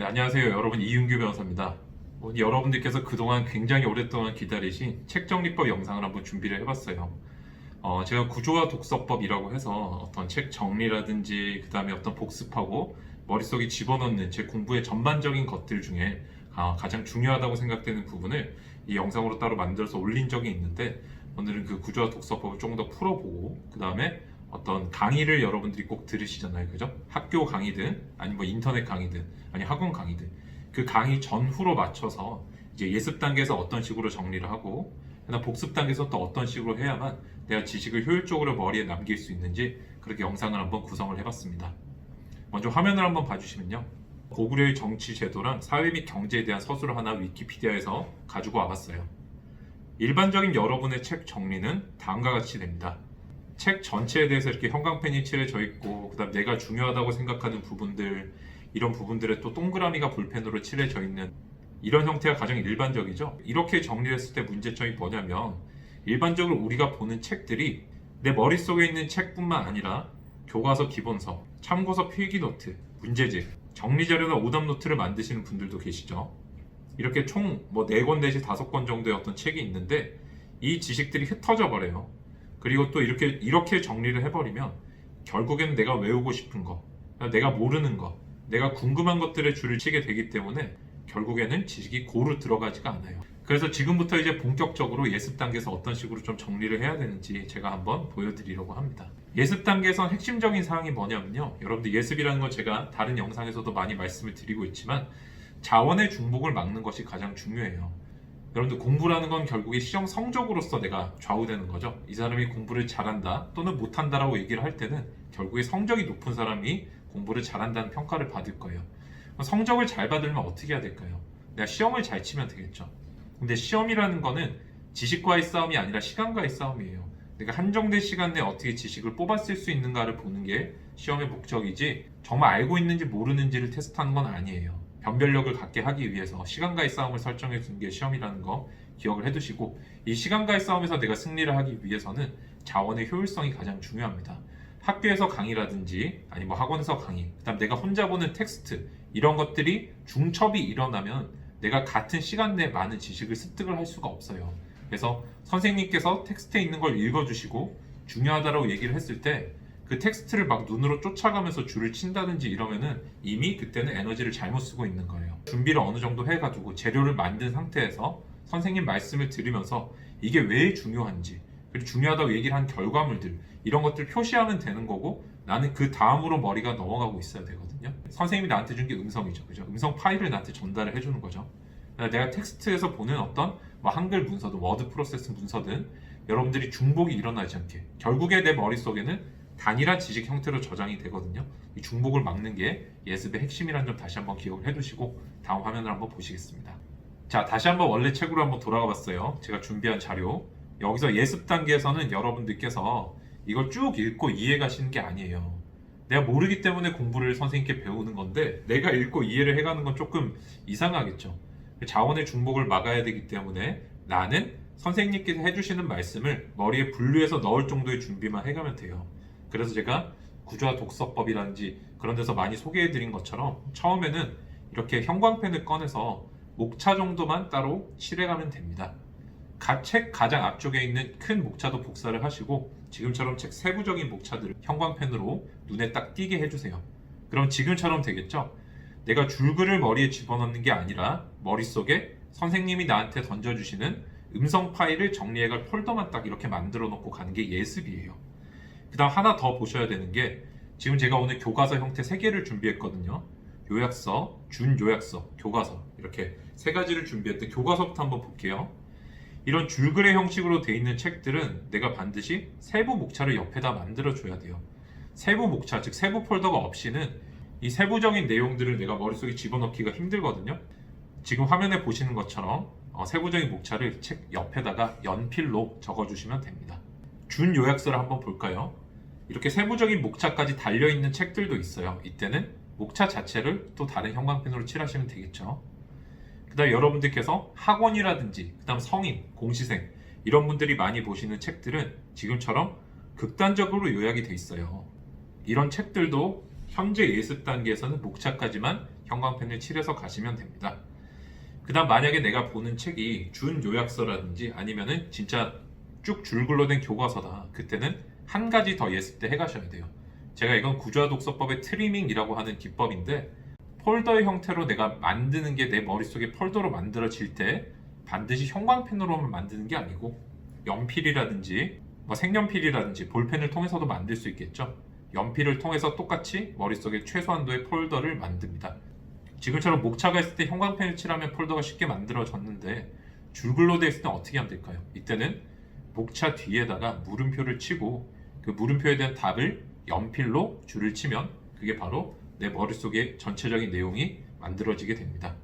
네, 안녕하세요. 여러분 이윤규 변호사입니다. 여러분들께서 그동안 굉장히 오랫동안 기다리신 책정리법 영상을 한번 준비를 해봤어요. 제가 구조화 독서법이라고 해서 어떤 책 정리라든지 그 다음에 어떤 복습하고 머릿속에 집어넣는 제 공부의 전반적인 것들 중에 가장 중요하다고 생각되는 부분을 이 영상으로 따로 만들어서 올린 적이 있는데, 오늘은 그 구조화 독서법을 조금 더 풀어보고 그 다음에 어떤 강의를 여러분들이 꼭 들으시잖아요, 그죠? 학교 강의든 아니면 뭐 인터넷 강의든 아니 학원 강의든 그 강의 전후로 맞춰서 이제 예습 단계에서 어떤 식으로 정리를 하고 그다음 복습 단계에서 또 어떤 식으로 해야만 내가 지식을 효율적으로 머리에 남길 수 있는지 그렇게 영상을 한번 구성을 해봤습니다. 먼저 화면을 한번 봐주시면요, 고구려의 정치 제도랑 사회 및 경제에 대한 서술을 하나 위키피디아에서 가지고 와봤어요. 일반적인 여러분의 책 정리는 다음과 같이 됩니다. 책 전체에 대해서 이렇게 형광펜이 칠해져 있고, 그 다음 내가 중요하다고 생각하는 부분들, 이런 부분들에 또 동그라미가 볼펜으로 칠해져 있는 이런 형태가 가장 일반적이죠. 이렇게 정리했을 때 문제점이 뭐냐면, 일반적으로 우리가 보는 책들이 내 머릿속에 있는 책뿐만 아니라 교과서 기본서, 참고서 필기노트, 문제집, 정리자료나 오답노트를 만드시는 분들도 계시죠. 이렇게 총 뭐 4권 내지 5권 정도의 어떤 책이 있는데 이 지식들이 흩어져 버려요. 그리고 또 이렇게 정리를 해버리면 결국에는 내가 외우고 싶은 거, 내가 모르는 거, 내가 궁금한 것들에 줄을 치게 되기 때문에 결국에는 지식이 고루 들어가지가 않아요. 그래서 지금부터 이제 본격적으로 예습 단계에서 어떤 식으로 좀 정리를 해야 되는지 제가 한번 보여드리려고 합니다. 예습 단계에서 핵심적인 사항이 뭐냐면요, 여러분들 예습이라는 건 제가 다른 영상에서도 많이 말씀을 드리고 있지만 자원의 중복을 막는 것이 가장 중요해요. 여러분들 공부라는 건 결국에 시험 성적으로서 내가 좌우되는 거죠. 이 사람이 공부를 잘한다 또는 못한다라고 얘기를 할 때는 결국에 성적이 높은 사람이 공부를 잘한다는 평가를 받을 거예요. 성적을 잘 받으려면 어떻게 해야 될까요? 내가 시험을 잘 치면 되겠죠. 근데 시험이라는 거는 지식과의 싸움이 아니라 시간과의 싸움이에요. 내가 한정된 시간 내에 어떻게 지식을 뽑았을 수 있는가를 보는 게 시험의 목적이지, 정말 알고 있는지 모르는지를 테스트하는 건 아니에요. 변별력을 갖게 하기 위해서 시간과의 싸움을 설정해 주는 게 시험이라는 거 기억을 해두시고, 이 시간과의 싸움에서 내가 승리를 하기 위해서는 자원의 효율성이 가장 중요합니다. 학교에서 강의라든지 아니 뭐 학원에서 강의, 그다음 내가 혼자 보는 텍스트, 이런 것들이 중첩이 일어나면 내가 같은 시간 내에 많은 지식을 습득을 할 수가 없어요. 그래서 선생님께서 텍스트에 있는 걸 읽어주시고 중요하다고 얘기를 했을 때 그 텍스트를 막 눈으로 쫓아가면서 줄을 친다든지 이러면은 이미 그때는 에너지를 잘못 쓰고 있는 거예요. 준비를 어느 정도 해가지고 재료를 만든 상태에서 선생님 말씀을 들으면서 이게 왜 중요한지, 그리고 중요하다고 얘기를 한 결과물들, 이런 것들 표시하면 되는 거고, 나는 그 다음으로 머리가 넘어가고 있어야 되거든요. 선생님이 나한테 준 게 음성이죠, 그죠? 음성 파일을 나한테 전달을 해주는 거죠. 내가 텍스트에서 보는 어떤 뭐 한글 문서든 워드 프로세스 문서든 여러분들이 중복이 일어나지 않게, 결국에 내 머릿속에는 단일한 지식 형태로 저장이 되거든요. 이 중복을 막는 게 예습의 핵심이라는 점 다시 한번 기억을 해두시고 다음 화면을 한번 보시겠습니다. 자, 다시 한번 원래 책으로 한번 돌아가 봤어요. 제가 준비한 자료. 여기서 예습 단계에서는 여러분들께서 이걸 쭉 읽고 이해 가시는 게 아니에요. 내가 모르기 때문에 공부를 선생님께 배우는 건데 내가 읽고 이해를 해가는 건 조금 이상하겠죠. 자원의 중복을 막아야 되기 때문에 나는 선생님께서 해주시는 말씀을 머리에 분류해서 넣을 정도의 준비만 해가면 돼요. 그래서 제가 구조화 독서법이라든지 그런 데서 많이 소개해드린 것처럼 처음에는 이렇게 형광펜을 꺼내서 목차 정도만 따로 칠해가면 됩니다. 책 가장 앞쪽에 있는 큰 목차도 복사를 하시고 지금처럼 책 세부적인 목차들을 형광펜으로 눈에 딱 띄게 해주세요. 그럼 지금처럼 되겠죠? 내가 줄글을 머리에 집어넣는 게 아니라 머릿속에 선생님이 나한테 던져주시는 음성 파일을 정리해갈 폴더만 딱 이렇게 만들어 놓고 가는 게 예습이에요. 그 다음 하나 더 보셔야 되는 게, 지금 제가 오늘 교과서 형태 3개를 준비했거든요. 요약서, 준요약서, 교과서, 이렇게 3가지를 준비했는데 교과서부터 한번 볼게요. 이런 줄글의 형식으로 되어 있는 책들은 내가 반드시 세부 목차를 옆에다 만들어줘야 돼요. 세부 목차, 즉 세부 폴더가 없이는 이 세부적인 내용들을 내가 머릿속에 집어넣기가 힘들거든요. 지금 화면에 보시는 것처럼 세부적인 목차를 책 옆에다가 연필로 적어주시면 됩니다. 준 요약서를 한번 볼까요? 이렇게 세부적인 목차까지 달려있는 책들도 있어요. 이때는 목차 자체를 또 다른 형광펜으로 칠하시면 되겠죠. 그 다음 여러분들께서 학원이라든지 그 다음 성인, 공시생 이런 분들이 많이 보시는 책들은 지금처럼 극단적으로 요약이 돼 있어요. 이런 책들도 현재 예습 단계에서는 목차까지만 형광펜을 칠해서 가시면 됩니다. 그 다음 만약에 내가 보는 책이 준 요약서라든지 아니면은 진짜 쭉 줄글로 된 교과서다. 그때는 한 가지 더 예습 때 해가셔야 돼요. 제가 이건 구조화 독서법의 트리밍이라고 하는 기법인데 폴더의 형태로 내가 만드는 게 내 머릿속에 폴더로 만들어질 때 반드시 형광펜으로만 만드는 게 아니고 연필이라든지 색연필이라든지 볼펜을 통해서도 만들 수 있겠죠. 연필을 통해서 똑같이 머릿속에 최소한도의 폴더를 만듭니다. 지금처럼 목차가 있을 때 형광펜을 칠하면 폴더가 쉽게 만들어졌는데 줄글로 되어 있을 때 어떻게 하면 될까요? 이때는 목차 뒤에다가 물음표를 치고 그 물음표에 대한 답을 연필로 줄을 치면 그게 바로 내 머릿속에 전체적인 내용이 만들어지게 됩니다.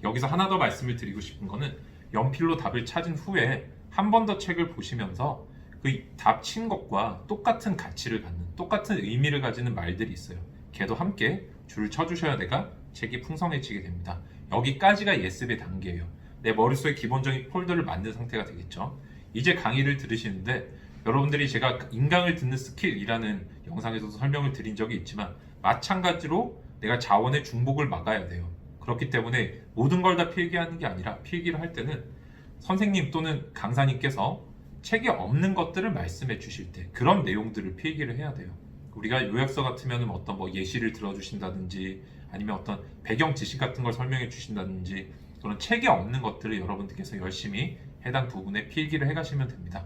여기서 하나 더 말씀을 드리고 싶은 거는 연필로 답을 찾은 후에 한 번 더 책을 보시면서 그 답 친 것과 똑같은 가치를 갖는 똑같은 의미를 가지는 말들이 있어요. 걔도 함께 줄을 쳐주셔야 내가 책이 풍성해지게 됩니다. 여기까지가 예습의 단계예요. 내 머릿속에 기본적인 폴더를 만든 상태가 되겠죠. 이제 강의를 들으시는데 여러분들이 제가 인강을 듣는 스킬이라는 영상에서도 설명을 드린 적이 있지만 마찬가지로 내가 자원의 중복을 막아야 돼요. 그렇기 때문에 모든 걸 다 필기하는 게 아니라 필기를 할 때는 선생님 또는 강사님께서 책에 없는 것들을 말씀해 주실 때 그런 내용들을 필기를 해야 돼요. 우리가 요약서 같으면 어떤 예시를 들어주신다든지 아니면 어떤 배경 지식 같은 걸 설명해 주신다든지 그런 책에 없는 것들을 여러분들께서 열심히 해당 부분에 필기를 해가시면 됩니다.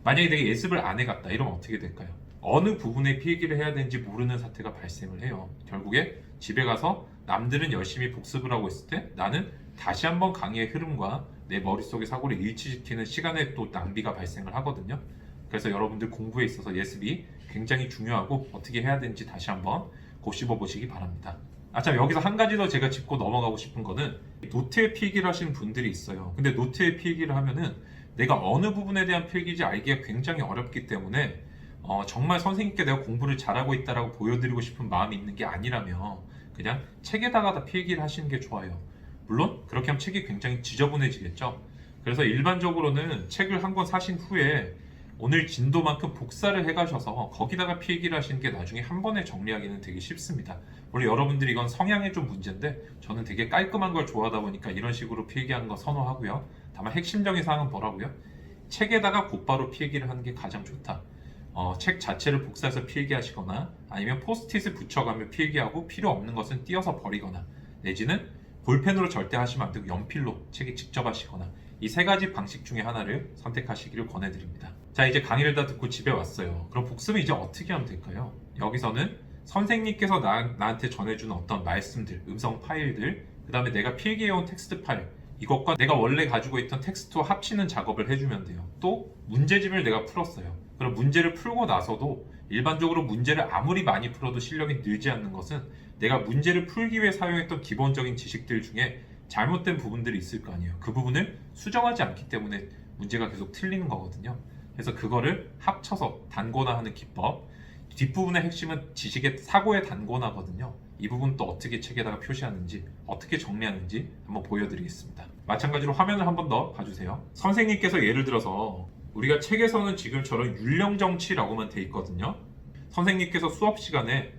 만약에 내가 예습을 안 해갔다 이러면 어떻게 될까요? 어느 부분에 필기를 해야 되는지 모르는 사태가 발생을 해요. 결국에 집에 가서 남들은 열심히 복습을 하고 있을 때 나는 다시 한번 강의의 흐름과 내 머릿속의 사고를 일치시키는 시간에 또 낭비가 발생을 하거든요. 그래서 여러분들 공부에 있어서 예습이 굉장히 중요하고 어떻게 해야 되는지 다시 한번 곱씹어 보시기 바랍니다. 참 여기서 한 가지 더 제가 짚고 넘어가고 싶은 거는 노트에 필기를 하시는 분들이 있어요. 근데 노트에 필기를 하면은 내가 어느 부분에 대한 필기인지 알기가 굉장히 어렵기 때문에 정말 선생님께 내가 공부를 잘하고 있다라고 보여드리고 싶은 마음이 있는 게 아니라면 그냥 책에다가 다 필기를 하시는 게 좋아요. 물론 그렇게 하면 책이 굉장히 지저분해지겠죠. 그래서 일반적으로는 책을 한 권 사신 후에 오늘 진도만큼 복사를 해가셔서 거기다가 필기를 하시는 게 나중에 한 번에 정리하기는 되게 쉽습니다. 물론 여러분들이 이건 성향의 좀 문제인데 저는 되게 깔끔한 걸 좋아하다 보니까 이런 식으로 필기하는 거 선호하고요. 다만 핵심적인 사항은 뭐라고요? 책에다가 곧바로 필기를 하는 게 가장 좋다. 책 자체를 복사해서 필기하시거나 아니면 포스트잇을 붙여가며 필기하고 필요 없는 것은 띄어서 버리거나 내지는 볼펜으로 절대 하시면 안 되고 연필로 책에 직접 하시거나 이 세 가지 방식 중에 하나를 선택하시기를 권해드립니다. 자, 이제 강의를 다 듣고 집에 왔어요. 그럼 복습은 이제 어떻게 하면 될까요? 여기서는 선생님께서 나한테 전해주는 어떤 말씀들, 음성 파일들, 그 다음에 내가 필기해온 텍스트 파일 이것과 내가 원래 가지고 있던 텍스트와 합치는 작업을 해주면 돼요. 또 문제집을 내가 풀었어요. 그럼 문제를 풀고 나서도 일반적으로 문제를 아무리 많이 풀어도 실력이 늘지 않는 것은 내가 문제를 풀기 위해 사용했던 기본적인 지식들 중에 잘못된 부분들이 있을 거 아니에요. 그 부분을 수정하지 않기 때문에 문제가 계속 틀리는 거거든요. 그래서 그거를 합쳐서 단권화하는 기법. 뒷부분의 핵심은 지식의 사고의 단권화거든요. 이 부분 또 어떻게 책에다가 표시하는지 어떻게 정리하는지 한번 보여드리겠습니다. 마찬가지로 화면을 한번 더 봐주세요. 선생님께서 예를 들어서 우리가 책에서는 지금처럼 율령정치라고만 돼 있거든요. 선생님께서 수업 시간에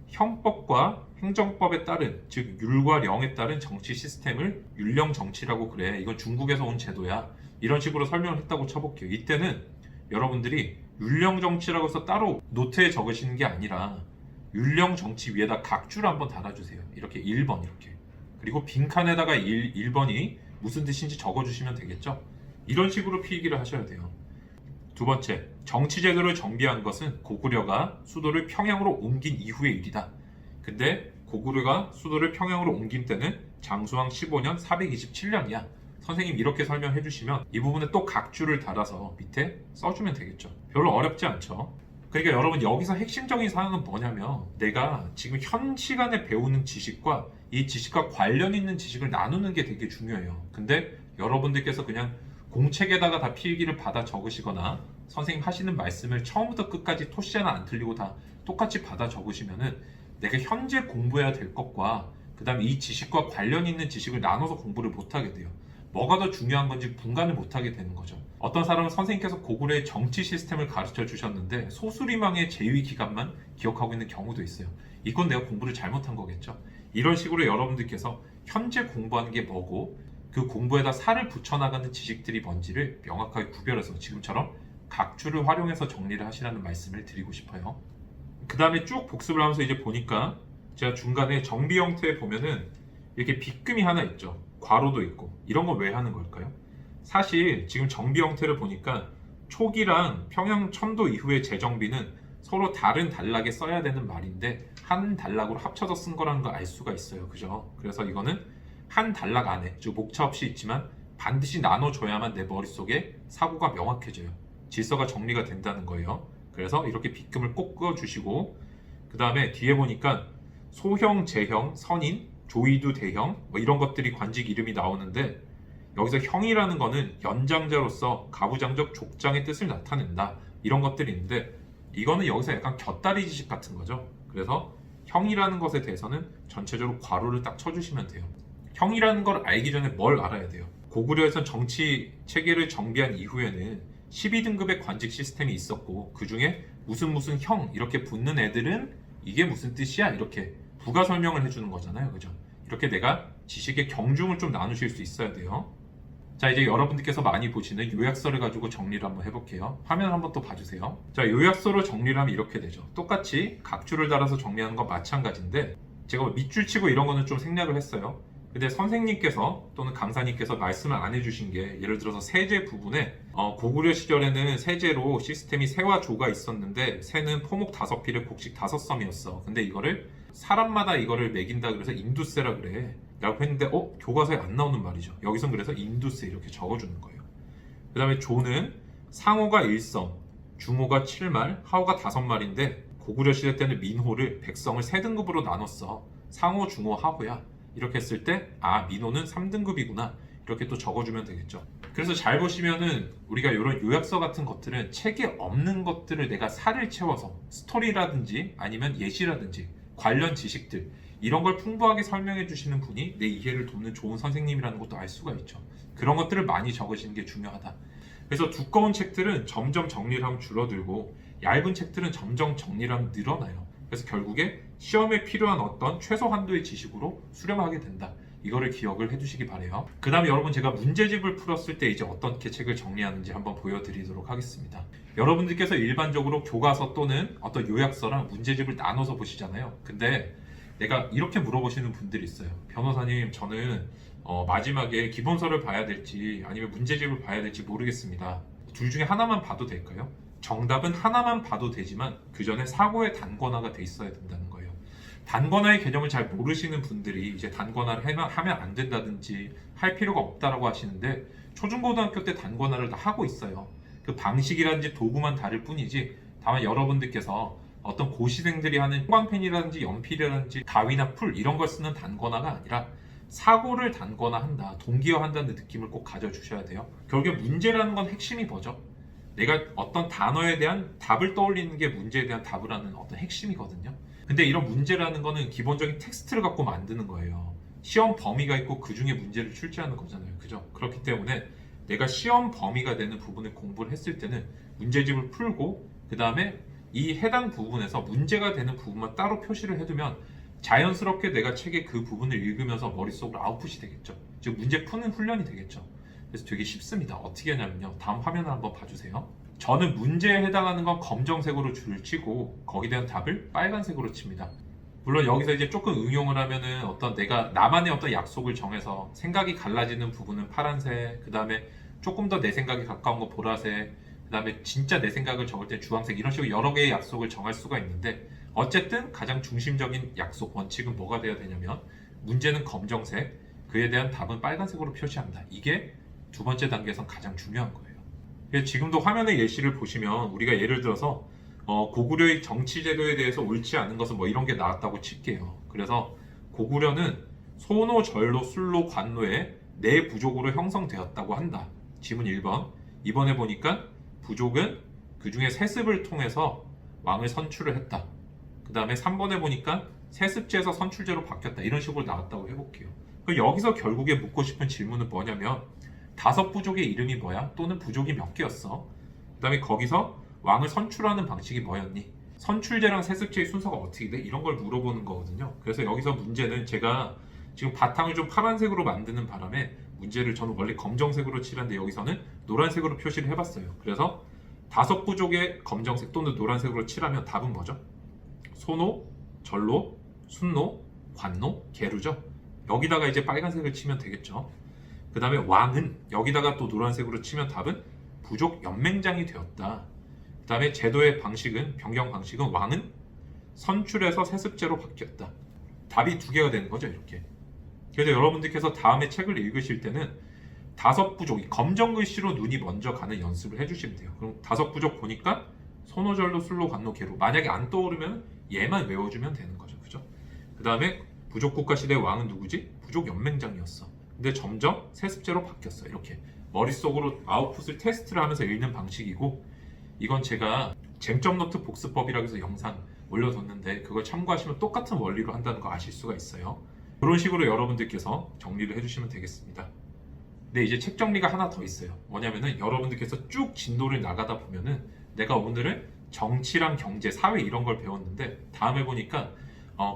형법과 행정법에 따른 즉 율과 령에 따른 정치 시스템을 율령정치라고 그래. 이건 중국에서 온 제도야. 이런 식으로 설명을 했다고 쳐볼게요. 이때는 여러분들이 율령정치라고 해서 따로 노트에 적으시는 게 아니라 율령정치 위에다 각주를 한번 달아주세요. 이렇게 1번 이렇게. 그리고 빈칸에다가 1번이 무슨 뜻인지 적어주시면 되겠죠. 이런 식으로 필기를 하셔야 돼요. 두 번째, 정치제도를 정비한 것은 고구려가 수도를 평양으로 옮긴 이후의 일이다. 근데 고구려가 수도를 평양으로 옮긴 때는 장수왕 15년 427년이야. 선생님 이렇게 설명해 주시면 이 부분에 또 각주를 달아서 밑에 써주면 되겠죠. 별로 어렵지 않죠. 그러니까 여러분 여기서 핵심적인 사항은 뭐냐면 내가 지금 현 시간에 배우는 지식과 이 지식과 관련 있는 지식을 나누는 게 되게 중요해요. 근데 여러분들께서 그냥 공책에다가 다 필기를 받아 적으시거나 선생님 하시는 말씀을 처음부터 끝까지 토시 하나 안 틀리고 다 똑같이 받아 적으시면은 내가 현재 공부해야 될 것과 그 다음에 이 지식과 관련 있는 지식을 나눠서 공부를 못하게 돼요. 뭐가 더 중요한 건지 분간을 못하게 되는 거죠. 어떤 사람은 선생님께서 고구려의 정치 시스템을 가르쳐 주셨는데 소수리망의 제위 기간만 기억하고 있는 경우도 있어요. 이건 내가 공부를 잘못한 거겠죠. 이런 식으로 여러분들께서 현재 공부하는 게 뭐고 그 공부에다 살을 붙여나가는 지식들이 뭔지를 명확하게 구별해서 지금처럼 각주를 활용해서 정리를 하시라는 말씀을 드리고 싶어요. 그 다음에 쭉 복습을 하면서 이제 보니까 제가 중간에 정비 형태에 보면은 이렇게 빗금이 하나 있죠. 괄호도 있고. 이런 거 왜 하는 걸까요? 사실 지금 정비 형태를 보니까 초기랑 평양 천도 이후의 재정비는 서로 다른 단락에 써야 되는 말인데 한 단락으로 합쳐서 쓴 거라는 걸 알 수가 있어요. 그죠? 그래서 이거는 한 단락 안에, 즉 목차 없이 있지만 반드시 나눠줘야만 내 머릿속에 사고가 명확해져요. 질서가 정리가 된다는 거예요. 그래서 이렇게 빗금을 꼭 그어주시고 그 다음에 뒤에 보니까 소형, 제형, 선인, 조이두 대형 뭐 이런 것들이 관직 이름이 나오는데 여기서 형이라는 거는 연장자로서 가부장적 족장의 뜻을 나타낸다 이런 것들이 있는데 이거는 여기서 약간 곁다리 지식 같은 거죠. 그래서 형이라는 것에 대해서는 전체적으로 괄호를 딱 쳐주시면 돼요. 형이라는 걸 알기 전에 뭘 알아야 돼요? 고구려에선 정치 체계를 정비한 이후에는 12등급의 관직 시스템이 있었고 그 중에 무슨 형 이렇게 붙는 애들은 이게 무슨 뜻이야 이렇게 부가 설명을 해주는 거잖아요. 그죠? 이렇게 내가 지식의 경중을 좀 나누실 수 있어야 돼요. 자, 이제 여러분들께서 많이 보시는 요약서를 가지고 정리를 한번 해볼게요. 화면 한번 또 봐주세요. 자, 요약서로 정리를 하면 이렇게 되죠. 똑같이 각주를 달아서 정리하는 건 마찬가지인데 제가 뭐 밑줄 치고 이런 거는 좀 생략을 했어요. 근데 선생님께서 또는 강사님께서 말씀을 안 해주신 게 예를 들어서 세제 부분에 고구려 시절에는 세제로 시스템이 세와 조가 있었는데 세는 포목 5필에 곡식 5섬이었어. 근데 이거를 사람마다 이거를 매긴다 그래서 인두세라 그래 라고 했는데 교과서에 안 나오는 말이죠. 여기선 그래서 인두세 이렇게 적어주는 거예요. 그 다음에 조는 상호가 1섬, 중호가 7말, 하호가 5말인데 고구려 시대 때는 민호를 백성을 3등급으로 나눴어. 상호, 중호, 하호야. 이렇게 했을 때 민호는 3등급이구나 이렇게 또 적어주면 되겠죠. 그래서 잘 보시면은 우리가 이런 요약서 같은 것들은 책에 없는 것들을 내가 살을 채워서 스토리라든지 아니면 예시라든지 관련 지식들 이런 걸 풍부하게 설명해 주시는 분이 내 이해를 돕는 좋은 선생님이라는 것도 알 수가 있죠. 그런 것들을 많이 적으시는 게 중요하다. 그래서 두꺼운 책들은 점점 정리를 하면 줄어들고 얇은 책들은 점점 정리를 하면 늘어나요. 그래서 결국에 시험에 필요한 어떤 최소 한도의 지식으로 수렴하게 된다. 이거를 기억을 해두시기 바래요. 그 다음에 여러분 제가 문제집을 풀었을 때 이제 어떻게 책을 정리하는지 한번 보여드리도록 하겠습니다. 여러분들께서 일반적으로 교과서 또는 어떤 요약서랑 문제집을 나눠서 보시잖아요. 근데 내가 이렇게 물어보시는 분들이 있어요. 변호사님, 저는 마지막에 기본서를 봐야 될지 아니면 문제집을 봐야 될지 모르겠습니다. 둘 중에 하나만 봐도 될까요? 정답은 하나만 봐도 되지만 그 전에 사고의 단권화가 돼 있어야 된다는 거예요. 단권화의 개념을 잘 모르시는 분들이 이제 단권화를 하면 안 된다든지 할 필요가 없다라고 하시는데 초중고등학교 때 단권화를 다 하고 있어요. 그 방식이라든지 도구만 다를 뿐이지 다만 여러분들께서 어떤 고시생들이 하는 형광펜이라든지 연필이라든지 가위나 풀 이런 걸 쓰는 단권화가 아니라 사고를 단권화한다, 동기화한다는 느낌을 꼭 가져주셔야 돼요. 결국에 문제라는 건 핵심이 뭐죠? 내가 어떤 단어에 대한 답을 떠올리는 게 문제에 대한 답을 하는 어떤 핵심이거든요. 근데 이런 문제라는 거는 기본적인 텍스트를 갖고 만드는 거예요. 시험 범위가 있고 그 중에 문제를 출제하는 거잖아요. 그죠? 그렇기 때문에 내가 시험 범위가 되는 부분을 공부를 했을 때는 문제집을 풀고 그 다음에 이 해당 부분에서 문제가 되는 부분만 따로 표시를 해두면 자연스럽게 내가 책의 그 부분을 읽으면서 머릿속으로 아웃풋이 되겠죠. 즉 문제 푸는 훈련이 되겠죠. 그래서 되게 쉽습니다. 어떻게 하냐면요. 다음 화면을 한번 봐주세요. 저는 문제에 해당하는 건 검정색으로 줄을 치고 거기에 대한 답을 빨간색으로 칩니다. 물론 여기서 이제 조금 응용을 하면은 어떤 내가 나만의 어떤 약속을 정해서 생각이 갈라지는 부분은 파란색, 그 다음에 조금 더 내 생각에 가까운 거 보라색, 그 다음에 진짜 내 생각을 적을 때 주황색 이런 식으로 여러 개의 약속을 정할 수가 있는데 어쨌든 가장 중심적인 약속 원칙은 뭐가 돼야 되냐면 문제는 검정색, 그에 대한 답은 빨간색으로 표시한다. 이게 두 번째 단계에선 가장 중요한 거예요. 지금도 화면의 예시를 보시면 우리가 예를 들어서 고구려의 정치 제도에 대해서 옳지 않은 것은 뭐 이런 게 나왔다고 칠게요. 그래서 고구려는 소노, 절로, 술로, 관노의 네 부족으로 형성되었다고 한다. 지문 1번. 이번에 보니까 부족은 그 중에 세습을 통해서 왕을 선출을 했다. 그 다음에 3번에 보니까 세습제에서 선출제로 바뀌었다. 이런 식으로 나왔다고 해볼게요. 여기서 결국에 묻고 싶은 질문은 뭐냐면 5부족의 이름이 뭐야? 또는 부족이 몇 개였어? 그 다음에 거기서 왕을 선출하는 방식이 뭐였니? 선출제랑 세습제의 순서가 어떻게 돼? 이런 걸 물어보는 거거든요. 그래서 여기서 문제는 제가 지금 바탕을 좀 파란색으로 만드는 바람에 문제를 저는 원래 검정색으로 칠한데 여기서는 노란색으로 표시를 해봤어요. 그래서 5부족의 검정색 또는 노란색으로 칠하면 답은 뭐죠? 소노, 절노, 순노, 관노, 계루죠. 여기다가 이제 빨간색을 치면 되겠죠. 그 다음에 왕은 여기다가 또 노란색으로 치면 답은 부족 연맹장이 되었다. 그 다음에 제도의 방식은 변경 방식은 왕은 선출에서 세습제로 바뀌었다. 답이 2개가 되는 거죠, 이렇게. 그래서 여러분들께서 다음에 책을 읽으실 때는 5부족, 검정 글씨로 눈이 먼저 가는 연습을 해주시면 돼요. 그럼 5부족 보니까 소노절로 술로 관노 계로, 만약에 안 떠오르면 얘만 외워주면 되는 거죠, 그죠? 그 다음에 부족 국가 시대의 왕은 누구지? 부족 연맹장이었어. 근데 점점 세습제로 바뀌었어. 이렇게 머릿속으로 아웃풋을 테스트를 하면서 읽는 방식이고, 이건 제가 쟁점노트 복습법이라고 해서 영상 올려뒀는데 그걸 참고하시면 똑같은 원리로 한다는 거 아실 수가 있어요. 그런 식으로 여러분들께서 정리를 해주시면 되겠습니다. 근데 이제 책 정리가 하나 더 있어요. 뭐냐면은 여러분들께서 쭉 진도를 나가다 보면은 내가 오늘은 정치랑 경제, 사회 이런 걸 배웠는데 다음에 보니까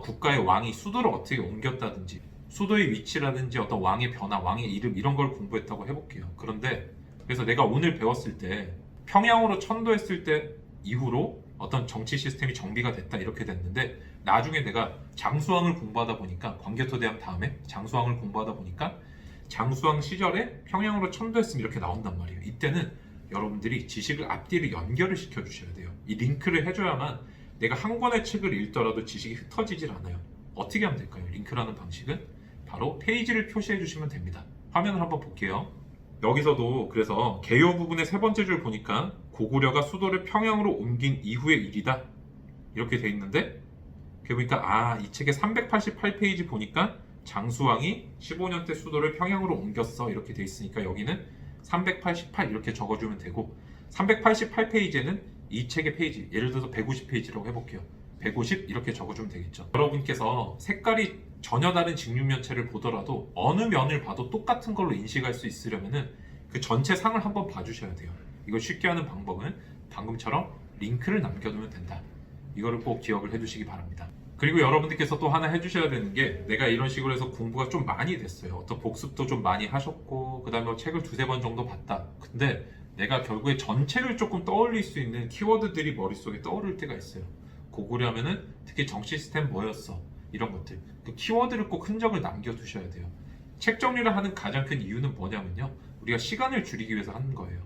국가의 왕이 수도를 어떻게 옮겼다든지 수도의 위치라든지 어떤 왕의 변화, 왕의 이름 이런 걸 공부했다고 해볼게요. 그런데 그래서 내가 오늘 배웠을 때 평양으로 천도했을 때 이후로 어떤 정치 시스템이 정비가 됐다 이렇게 됐는데 나중에 내가 장수왕을 공부하다 보니까 광개토대왕 다음에 장수왕을 공부하다 보니까 장수왕 시절에 평양으로 천도했으면 이렇게 나온단 말이에요. 이때는 여러분들이 지식을 앞뒤를 연결을 시켜주셔야 돼요. 이 링크를 해줘야만 내가 한 권의 책을 읽더라도 지식이 흩어지질 않아요. 어떻게 하면 될까요? 링크라는 방식은 바로 페이지를 표시해 주시면 됩니다. 화면을 한번 볼게요. 여기서도 그래서 개요 부분의 3번째 줄 보니까 고구려가 수도를 평양으로 옮긴 이후의 일이다 이렇게 돼 있는데 보니까 이 책의 388페이지 보니까 장수왕이 15년 때 수도를 평양으로 옮겼어 이렇게 돼 있으니까 여기는 388 이렇게 적어주면 되고 388페이지에는 이 책의 페이지 예를 들어서 150페이지라고 해볼게요. 150 이렇게 적어주면 되겠죠. 여러분께서 색깔이 전혀 다른 직육면체를 보더라도 어느 면을 봐도 똑같은 걸로 인식할 수 있으려면은 그 전체 상을 한번 봐주셔야 돼요. 이걸 쉽게 하는 방법은 방금처럼 링크를 남겨두면 된다. 이거를 꼭 기억을 해두시기 바랍니다. 그리고 여러분들께서 또 하나 해주셔야 되는 게 내가 이런 식으로 해서 공부가 좀 많이 됐어요. 어떤 복습도 좀 많이 하셨고 그 다음에 책을 2-3번 정도 봤다. 근데 내가 결국에 전체를 조금 떠올릴 수 있는 키워드들이 머릿속에 떠오를 때가 있어요. 고구려면은 특히 정치 시스템 뭐였어? 이런 것들. 그 키워드를 꼭 흔적을 남겨두셔야 돼요. 책 정리를 하는 가장 큰 이유는 뭐냐면요. 우리가 시간을 줄이기 위해서 하는 거예요.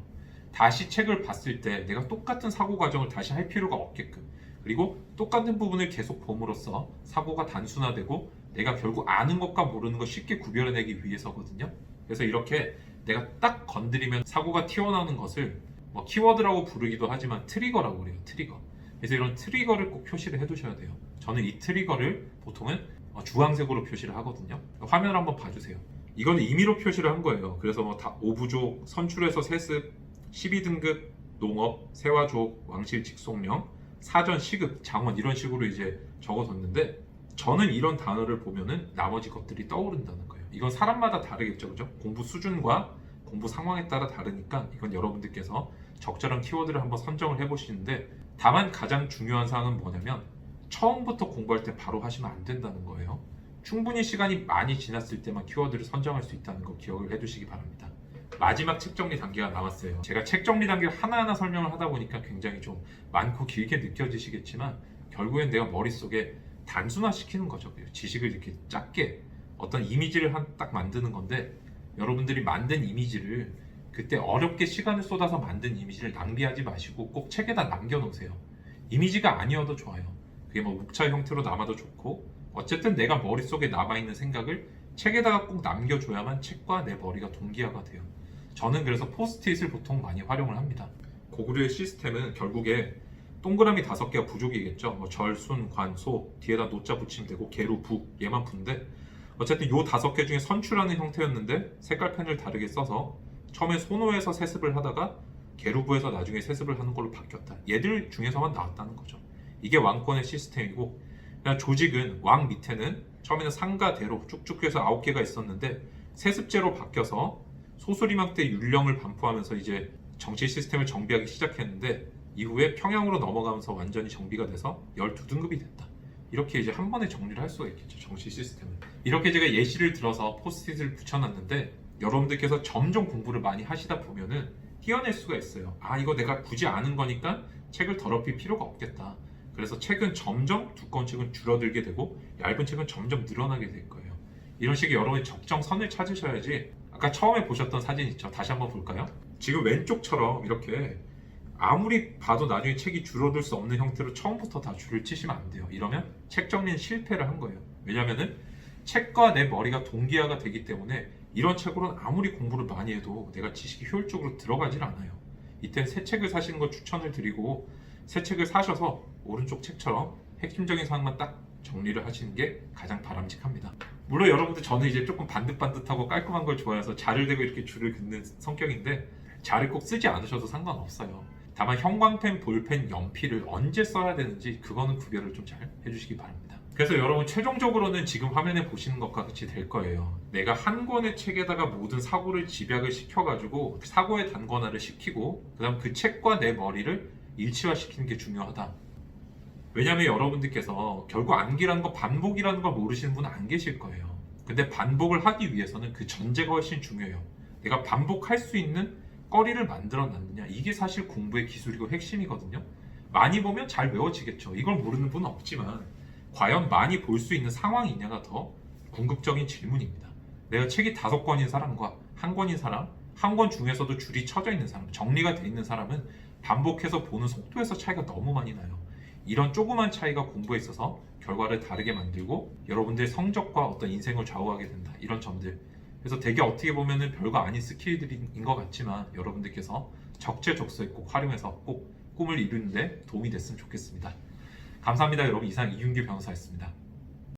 다시 책을 봤을 때 내가 똑같은 사고 과정을 다시 할 필요가 없게끔 그리고 똑같은 부분을 계속 봄으로써 사고가 단순화되고 내가 결국 아는 것과 모르는 것 쉽게 구별해내기 위해서거든요. 그래서 이렇게 내가 딱 건드리면 사고가 튀어나오는 것을 뭐 키워드라고 부르기도 하지만 트리거라고 그래요. 트리거. 그래서 이런 트리거를 꼭 표시를 해두셔야 돼요. 저는 이 트리거를 보통은 주황색으로 표시를 하거든요. 화면을 한번 봐주세요. 이건 임의로 표시를 한 거예요. 그래서 뭐 다 5부족, 선출해서 세습, 12등급, 농업, 세화족, 왕실 직속령, 사전 시급, 장원 이런 식으로 이제 적어뒀는데 저는 이런 단어를 보면은 나머지 것들이 떠오른다는 거예요. 이건 사람마다 다르겠죠, 그죠? 공부 수준과 공부 상황에 따라 다르니까 이건 여러분들께서 적절한 키워드를 한번 선정을 해보시는데 다만 가장 중요한 사항은 뭐냐면 처음부터 공부할 때 바로 하시면 안 된다는 거예요. 충분히 시간이 많이 지났을 때만 키워드를 선정할 수 있다는 거 기억을 해두시기 바랍니다. 마지막 책 정리 단계가 남았어요. 제가 책 정리 단계를 하나하나 설명을 하다 보니까 굉장히 좀 많고 길게 느껴지시겠지만 결국엔 내가 머릿속에 단순화시키는 거죠. 지식을 이렇게 작게 어떤 이미지를 딱 만드는 건데 여러분들이 만든 이미지를 그때 어렵게 시간을 쏟아서 만든 이미지를 낭비하지 마시고 꼭 책에다 남겨놓으세요. 이미지가 아니어도 좋아요. 그게 뭐 묵차 형태로 남아도 좋고 어쨌든 내가 머릿속에 남아있는 생각을 책에다가 꼭 남겨줘야만 책과 내 머리가 동기화가 돼요. 저는 그래서 포스트잇을 보통 많이 활용을 합니다. 고구려의 시스템은 결국에 동그라미 5개가 부족이겠죠. 뭐 절, 순, 관, 소 뒤에다 노자 붙이면 되고 계루, 부 얘만 부인데 어쨌든 요 5개 중에 선출하는 형태였는데 색깔펜을 다르게 써서 처음에 소노에서 세습을 하다가 계루부에서 나중에 세습을 하는 걸로 바뀌었다. 얘들 중에서만 나왔다는 거죠. 이게 왕권의 시스템이고 그냥 조직은 왕 밑에는 처음에는 상가대로 쭉쭉 해서 9개가 있었는데 세습제로 바뀌어서 소수리망 때 율령을 반포하면서 이제 정치 시스템을 정비하기 시작했는데 이후에 평양으로 넘어가면서 완전히 정비가 돼서 12등급이 됐다. 이렇게 이제 한 번에 정리를 할 수가 있겠죠. 정시 시스템을. 이렇게 제가 예시를 들어서 포스트잇을 붙여놨는데 여러분들께서 점점 공부를 많이 하시다 보면은 띄어낼 수가 있어요. 아, 이거 내가 굳이 아는 거니까 책을 더럽힐 필요가 없겠다. 그래서 책은 점점 두꺼운 책은 줄어들게 되고 얇은 책은 점점 늘어나게 될 거예요. 이런 식의 여러분이 적정선을 찾으셔야지. 아까 처음에 보셨던 사진 있죠? 다시 한번 볼까요? 지금 왼쪽처럼 이렇게 아무리 봐도 나중에 책이 줄어들 수 없는 형태로 처음부터 다 줄을 치시면 안 돼요. 이러면 책 정리는 실패를 한 거예요. 왜냐면은 책과 내 머리가 동기화가 되기 때문에 이런 책으로는 아무리 공부를 많이 해도 내가 지식이 효율적으로 들어가질 않아요. 이땐 새 책을 사시는 걸 추천을 드리고 새 책을 사셔서 오른쪽 책처럼 핵심적인 사항만 딱 정리를 하시는 게 가장 바람직합니다. 물론 여러분들 저는 이제 조금 반듯반듯하고 깔끔한 걸 좋아해서 자를 대고 이렇게 줄을 긋는 성격인데 자를 꼭 쓰지 않으셔도 상관없어요. 다만 형광펜, 볼펜, 연필을 언제 써야 되는지 그거는 구별을 좀 잘 해주시기 바랍니다. 그래서 여러분 최종적으로는 지금 화면에 보시는 것과 같이 될 거예요. 내가 한 권의 책에다가 모든 사고를 집약을 시켜가지고 사고의 단권화를 시키고 그 다음 그 책과 내 머리를 일치화시키는 게 중요하다. 왜냐하면 여러분들께서 결국 암기라는 거, 반복이라는 걸 모르시는 분은 안 계실 거예요. 근데 반복을 하기 위해서는 그 전제가 훨씬 중요해요. 내가 반복할 수 있는 거리를 만들어 놨느냐, 이게 사실 공부의 기술이고 핵심이거든요. 많이 보면 잘 외워지겠죠. 이걸 모르는 분은 없지만 과연 많이 볼 수 있는 상황이 있냐가 더 궁극적인 질문입니다. 내가 책이 5권인 사람과 한 권인 사람, 한 권 중에서도 줄이 쳐져 있는 사람, 정리가 돼 있는 사람은 반복해서 보는 속도에서 차이가 너무 많이 나요. 이런 조그만 차이가 공부에 있어서 결과를 다르게 만들고 여러분들의 성적과 어떤 인생을 좌우하게 된다. 이런 점들. 그래서 되게 어떻게 보면은 별거 아닌 스킬들인 것 같지만 여러분들께서 적재적소에 꼭 활용해서 꼭 꿈을 이루는데 도움이 됐으면 좋겠습니다. 감사합니다. 여러분, 이상 이윤규 변호사였습니다.